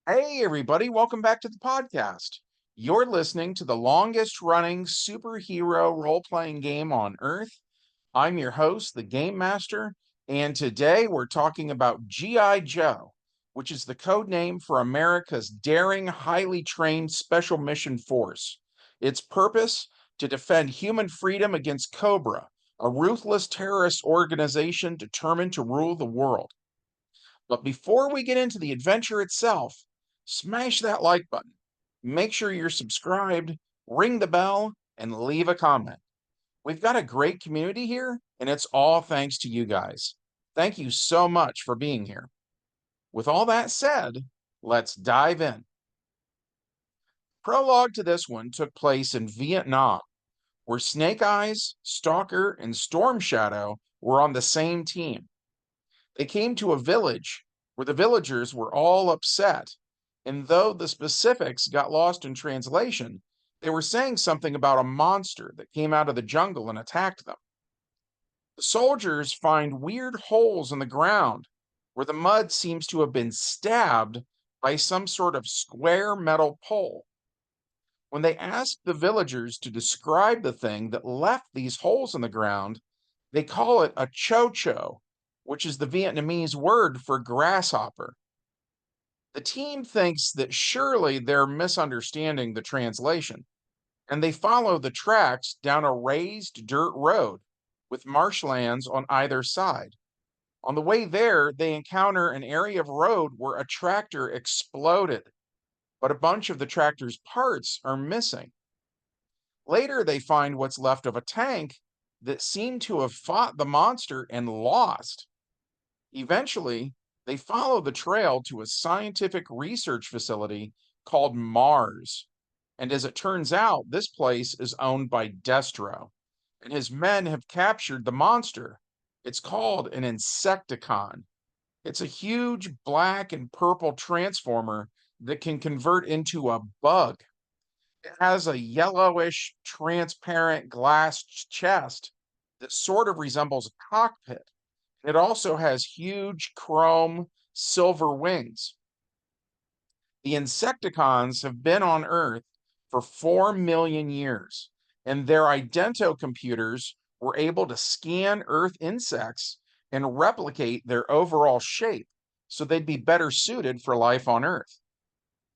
Hey, everybody, welcome back to the podcast. You're listening to the longest running superhero role playing game on Earth. I'm your host, the Game Master, and today we're talking about G.I. Joe, which is the code name for America's daring, highly trained special mission force. Its purpose to defend human freedom against Cobra, a ruthless terrorist organization determined to rule the world. But before we get into the adventure itself, smash that like button. Make sure you're subscribed, ring the bell, and leave a comment. We've got a great community here, and it's all thanks to you guys. Thank you so much for being here. With all that said, let's dive in. Prologue to this one took place in Vietnam, where Snake Eyes, Stalker, and Storm Shadow were on the same team. They came to a village where the villagers were all upset, and though the specifics got lost in translation, they were saying something about a monster that came out of the jungle and attacked them. The soldiers find weird holes in the ground where the mud seems to have been stabbed by some sort of square metal pole. When they ask the villagers to describe the thing that left these holes in the ground, they call it a cho-cho, which is the Vietnamese word for grasshopper. The team thinks that surely they're misunderstanding the translation, and they follow the tracks down a raised dirt road with marshlands on either side. On the way there, they encounter an area of road where a tractor exploded, but a bunch of the tractor's parts are missing. Later, they find what's left of a tank that seemed to have fought the monster and lost. Eventually, they follow the trail to a scientific research facility called Mars. And as it turns out, this place is owned by Destro, and his men have captured the monster. It's called an Insecticon. It's a huge black and purple transformer that can convert into a bug. It has a yellowish, transparent glass chest that sort of resembles a cockpit. It also has huge chrome silver wings. The Insecticons have been on Earth for 4 million years, and their idento computers were able to scan Earth insects and replicate their overall shape so they'd be better suited for life on Earth.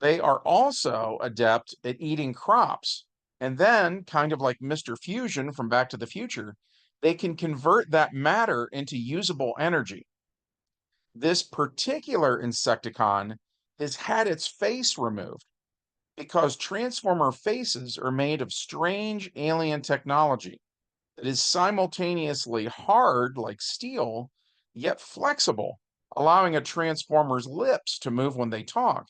They are also adept at eating crops, and then, kind of like Mr. Fusion from Back to the Future, they can convert that matter into usable energy. This particular Insecticon has had its face removed because Transformer faces are made of strange alien technology that is simultaneously hard like steel, yet flexible, allowing a Transformer's lips to move when they talk.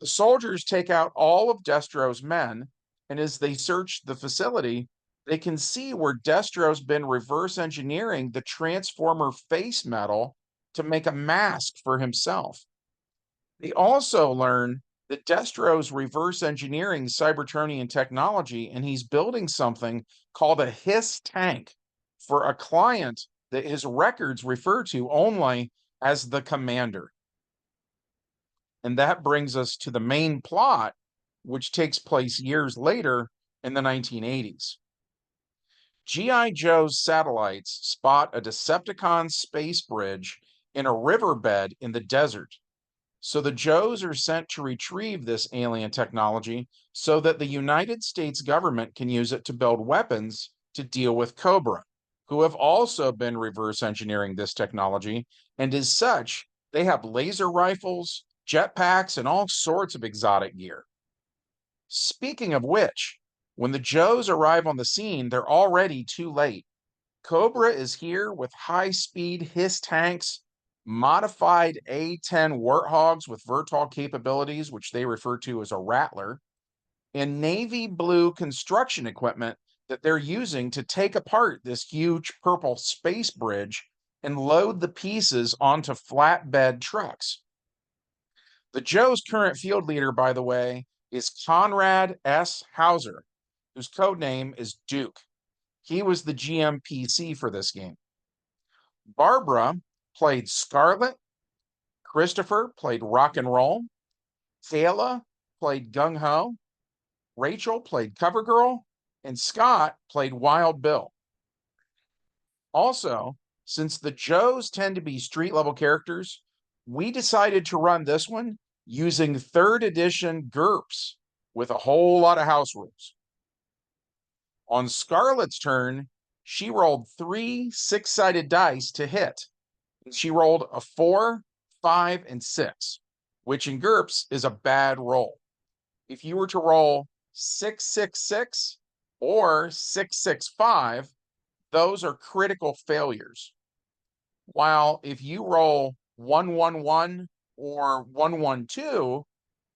The soldiers take out all of Destro's men, and as they search the facility, they can see where Destro's been reverse engineering the Transformer face metal to make a mask for himself. They also learn that Destro's reverse engineering Cybertronian technology, and he's building something called a Hiss tank for a client that his records refer to only as the Commander. And that brings us to the main plot, which takes place years later in the 1980s. G.I. Joe's satellites spot a Decepticon space bridge in a riverbed in the desert. So the Joes are sent to retrieve this alien technology so that the United States government can use it to build weapons to deal with Cobra, who have also been reverse engineering this technology. And as such, they have laser rifles, jetpacks, and all sorts of exotic gear. Speaking of which, when the Joes arrive on the scene, they're already too late. Cobra is here with high speed Hiss tanks, modified A-10 Warthogs with Vertol capabilities, which they refer to as a Rattler, and navy blue construction equipment that they're using to take apart this huge purple space bridge and load the pieces onto flatbed trucks. The Joe's current field leader, by the way, is Conrad S. Hauser, whose code name is Duke. He was the GMPC for this game. Barbara played Scarlet. Christopher played Rock and Roll. Thela played Gung Ho, Rachel played Cover Girl, and Scott played Wild Bill. Also, since the Joes tend to be street level characters, we decided to run this one using 3rd edition GURPS with a whole lot of house rules. On Scarlett's turn, she rolled 3 6-sided dice to hit. She rolled a 4, 5, and 6, which in GURPS is a bad roll. If you were to roll 666 or 665, those are critical failures. While if you roll 111 or 112,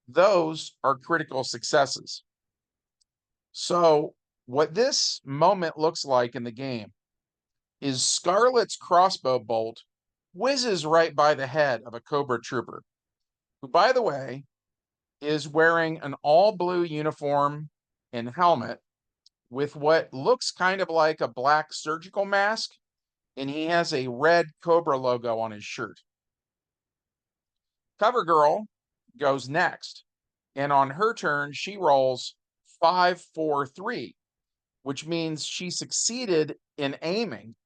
those are critical successes. So what this moment looks like in the game is Scarlett's crossbow bolt whizzes right by the head of a Cobra trooper, who, by the way, is wearing an all blue uniform and helmet with what looks kind of like a black surgical mask, and he has a red Cobra logo on his shirt. Cover Girl goes next, and on her turn, she rolls 5, 4, 3, which means she succeeded in aiming.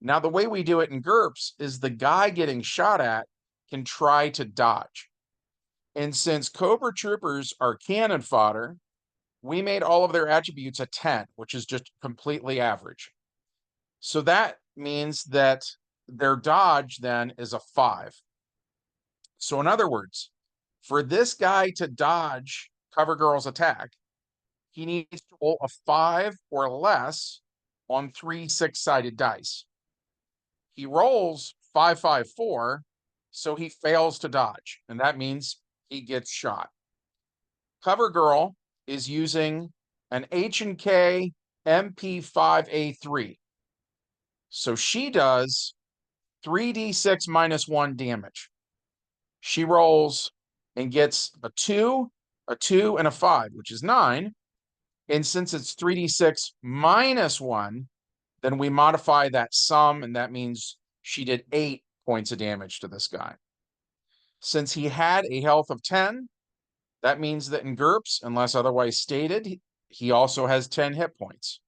Now, the way we do it in GURPS is the guy getting shot at can try to dodge. And since Cobra troopers are cannon fodder, we made all of their attributes a 10, which is just completely average. So that means that their dodge then is a 5. So in other words, for this guy to dodge Cover Girl's attack, he needs to roll a 5 or less on 3 6-sided dice. He rolls 5, 5, 4, so he fails to dodge, and that means he gets shot. Cover Girl is using an H&K MP5A3. So she does 3d6 minus 1 damage. She rolls and gets a 2, a 2, and a 5, which is 9. And since it's 3d6 minus 1, then we modify that sum, and that means she did 8 points of damage to this guy. Since he had a health of 10, that means that in GURPS, unless otherwise stated, he also has 10 hit points.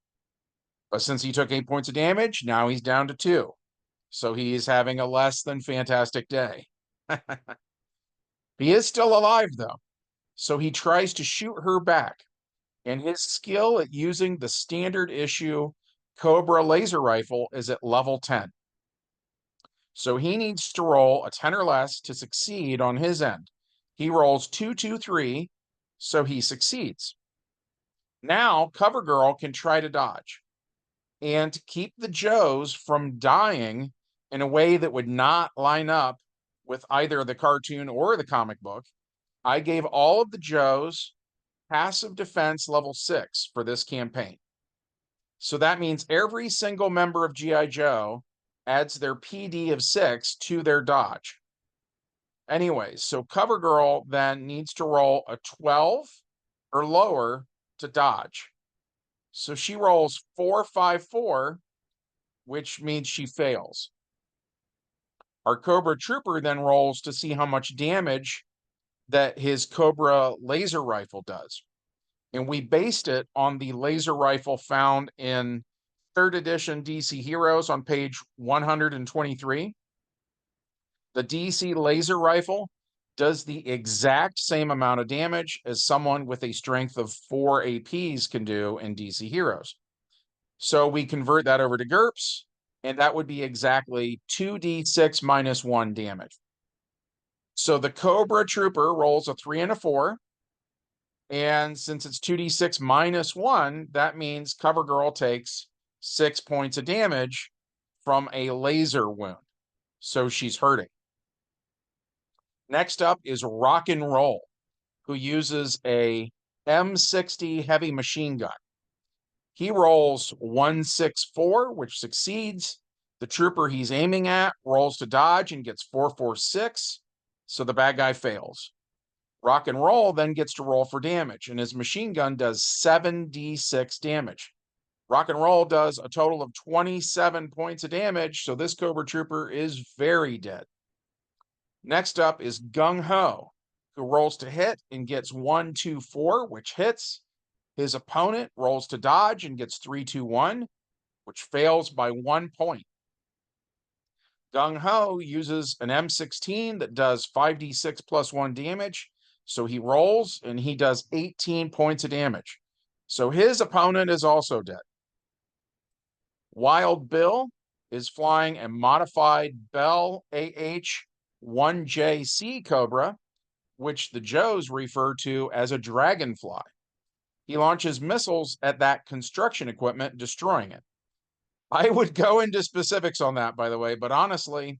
But since he took 8 points of damage, now he's down to 2. So he is having a less than fantastic day. He is still alive, though. So he tries to shoot her back. And his skill at using the standard issue Cobra laser rifle is at level 10. So he needs to roll a 10 or less to succeed on his end. He rolls 2, 2, 3, so he succeeds. Now, Cover Girl can try to dodge. And to keep the Joes from dying in a way that would not line up with either the cartoon or the comic book, I gave all of the Joes passive defense level 6 for this campaign. So that means every single member of G.I. Joe adds their PD of 6 to their dodge. Anyways, so Cover Girl then needs to roll a 12 or lower to dodge. So she rolls 4, 5, 4, which means she fails. Our Cobra Trooper then rolls to see how much damage that his Cobra laser rifle does. And we based it on the laser rifle found in 3rd edition DC Heroes on page 123. The DC laser rifle does the exact same amount of damage as someone with a strength of 4 APs can do in DC Heroes. So we convert that over to GURPS, and that would be exactly 2d6 minus 1 damage. So the Cobra Trooper rolls a 3 and a 4. And since it's 2d6 minus 1, that means Cover Girl takes 6 points of damage from a laser wound. So she's hurting. Next up is Rock and Roll, who uses a M60 heavy machine gun. He rolls 1, 6, 4, which succeeds. The trooper he's aiming at rolls to dodge and gets 4, 4, 6. So the bad guy fails. Rock and Roll then gets to roll for damage, and his machine gun does 7d6 damage. Rock and Roll does a total of 27 points of damage, so this Cobra Trooper is very dead. Next up is Gung Ho, who rolls to hit and gets 1, 2, 4, which hits. His opponent rolls to dodge and gets 3, 2, 1, which fails by 1 point. Gung Ho uses an M16 that does 5d6 plus 1 damage. So he rolls and he does 18 points of damage. So his opponent is also dead. Wild Bill is flying a modified Bell AH-1JC Cobra, which the Joes refer to as a dragonfly. He launches missiles at that construction equipment, destroying it. I would go into specifics on that, by the way, but honestly,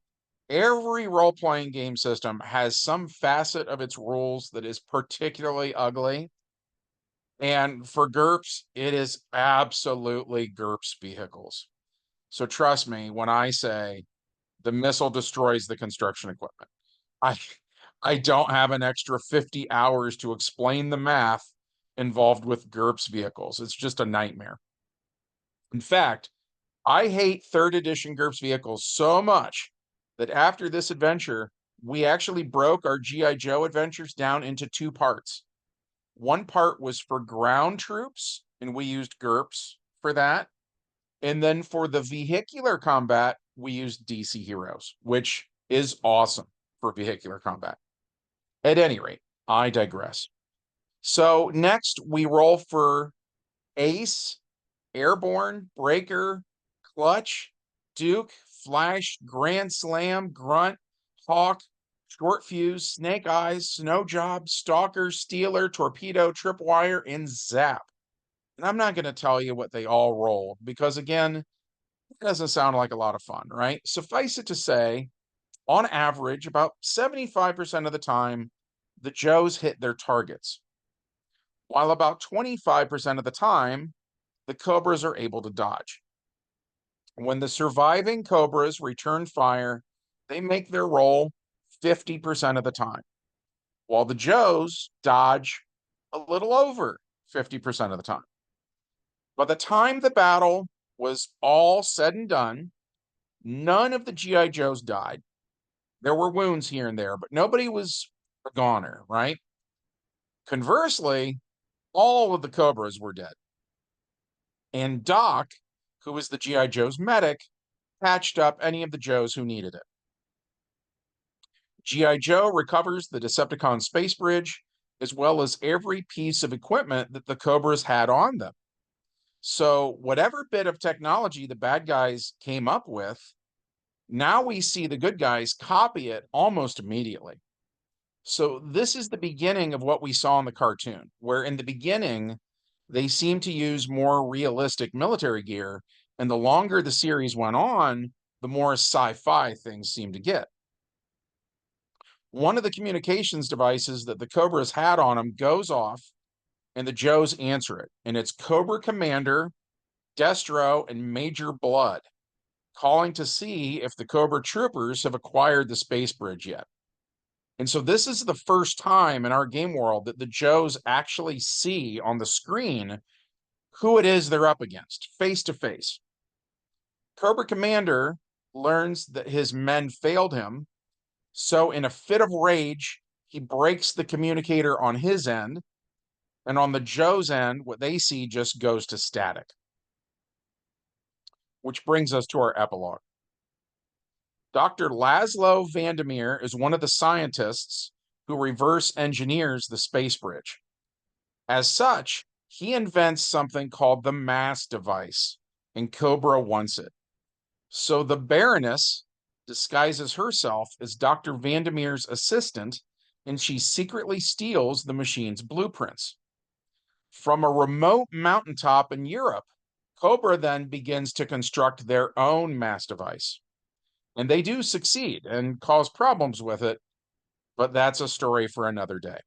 every role-playing game system has some facet of its rules that is particularly ugly. And for GURPS, it is absolutely GURPS vehicles. So trust me when I say the missile destroys the construction equipment. I I don't have an extra 50 hours to explain the math involved with GURPS vehicles. It's just a nightmare. In fact, I hate 3rd edition GURPS vehicles so much that after this adventure, we actually broke our G.I. Joe adventures down into 2 parts. One part was for ground troops, and we used GURPS for that. And then for the vehicular combat, we used DC Heroes, which is awesome for vehicular combat. At any rate, I digress. So next we roll for Ace, Airborne, Breaker, Clutch, Duke, Flash, Grand Slam, Grunt, Hawk, Short Fuse, Snake Eyes, Snow Job, Stalker, Stealer, Torpedo, Tripwire, and Zap. And I'm not going to tell you what they all rolled because, again, it doesn't sound like a lot of fun, right? Suffice it to say, on average, about 75% of the time, the Joes hit their targets, while about 25% of the time, the Cobras are able to dodge. When the surviving Cobras return fire, they make their roll 50% of the time, while the Joes dodge a little over 50% of the time. By the time the battle was all said and done, none of the G.I. Joes died. There were wounds here and there, but nobody was a goner, right? Conversely, all of the Cobras were dead. And Doc, who was the G.I. Joe's medic, patched up any of the Joes who needed it. G.I. Joe recovers the Decepticon space bridge, as well as every piece of equipment that the Cobras had on them. So whatever bit of technology the bad guys came up with, now we see the good guys copy it almost immediately. So this is the beginning of what we saw in the cartoon, where in the beginning, they seemed to use more realistic military gear, and the longer the series went on, the more sci-fi things seemed to get. One of the communications devices that the Cobras had on them goes off, and the Joes answer it, and it's Cobra Commander, Destro, and Major Blood, calling to see if the Cobra troopers have acquired the space bridge yet. And so this is the first time in our game world that the Joes actually see on the screen who it is they're up against, face to face. Cobra Commander learns that his men failed him, so in a fit of rage, he breaks the communicator on his end, and on the Joe's end, what they see just goes to static. Which brings us to our epilogue. Dr. Laszlo Vandermeer is one of the scientists who reverse engineers the space bridge. As such, he invents something called the mass device, and Cobra wants it. So the Baroness disguises herself as Dr. Vandermeer's assistant, and she secretly steals the machine's blueprints. From a remote mountaintop in Europe, Cobra then begins to construct their own mass device. And they do succeed and cause problems with it, but that's a story for another day.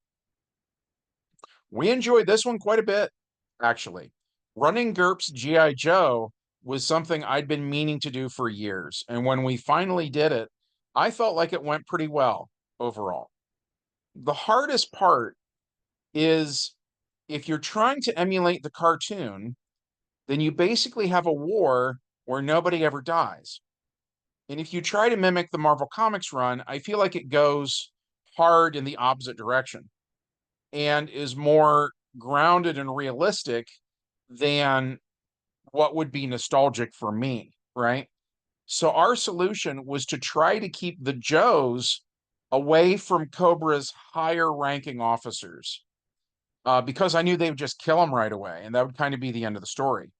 We enjoyed this one quite a bit, actually. Running GURPS G.I. Joe was something I'd been meaning to do for years, and when we finally did it, I felt like it went pretty well overall. The hardest part is if you're trying to emulate the cartoon, then you basically have a war where nobody ever dies. And if you try to mimic the Marvel Comics run, I feel like it goes hard in the opposite direction and is more grounded and realistic than what would be nostalgic for me, right? So our solution was to try to keep the Joes away from Cobra's higher ranking officers, because I knew they would just kill them right away, and that would kind of be the end of the story.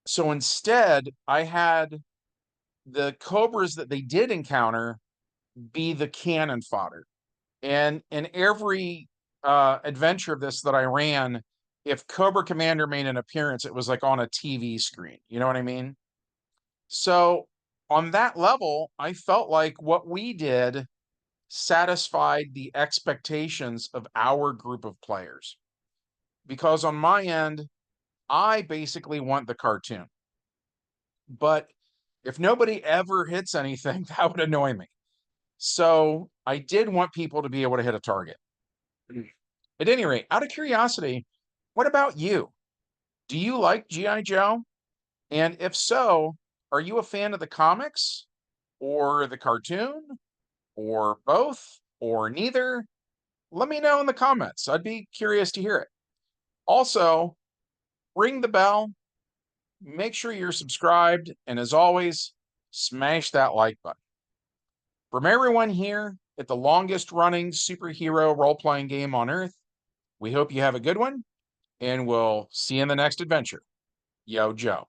So instead, I had the Cobras that they did encounter be the cannon fodder. And in every adventure of this that I ran, if Cobra Commander made an appearance, it was like on a TV screen. You know what I mean? So on that level, I felt like what we did satisfied the expectations of our group of players. Because on my end, I basically want the cartoon. But if nobody ever hits anything, that would annoy me. So I did want people to be able to hit a target. At any rate, out of curiosity, what about you? Do you like G.I. Joe? And if so, are you a fan of the comics or the cartoon or both or neither? Let me know in the comments. I'd be curious to hear it. Also, ring the bell, make sure you're subscribed, and as always, smash that like button. From everyone here at the longest running superhero role-playing game on Earth, we hope you have a good one, and we'll see you in the next adventure. Yo, Joe.